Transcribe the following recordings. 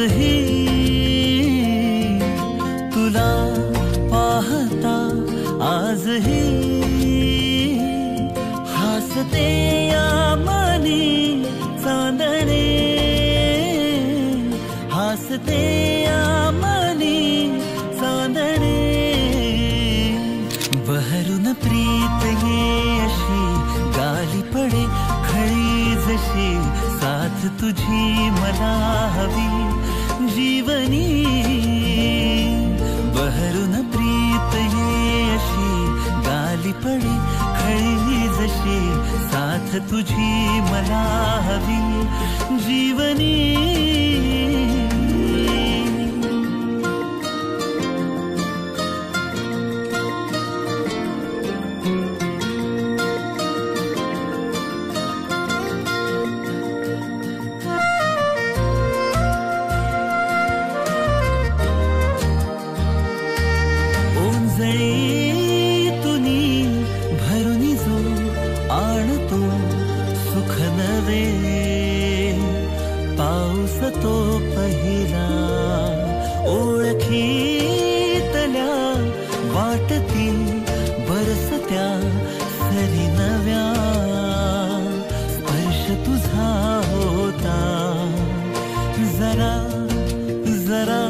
आजही तुला पाहता आजही हसते या मनी चांदणे हसते या मनी चांदणे बहरून प्रीत ये अशी गाली पडे खळी जशी साथ तुझी मला हवी जीवनी बहरून प्रीत ये अशी गाली पडे खळी जशी साथ तुझी मला हवी जीवनी तुनी भरुनी जो आणतो सुख नवे पाऊस तो पहिला ओळखीतल्या वाटती बरसत्या सरी नव्या स्पर्श तुझा होता जरा जरा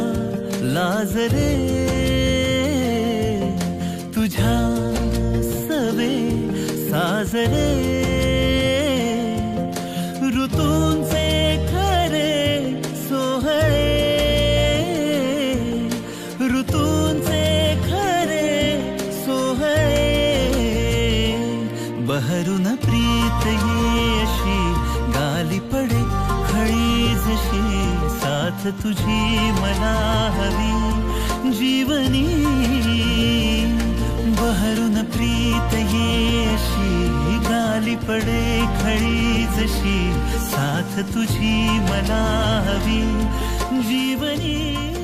लाजरे तुझ्या सवे साजरे ऋतूंचे खरे सोहळे ऋतूंचे खरे सोहळे बहरून प्रीत ये अशी गाली पडे खळी जशी साथ तुझी मला हवी जीवनी बहरून प्रीत ये अशी गाली पडे खळी जशी साथ तुझी मला हवी जीवनी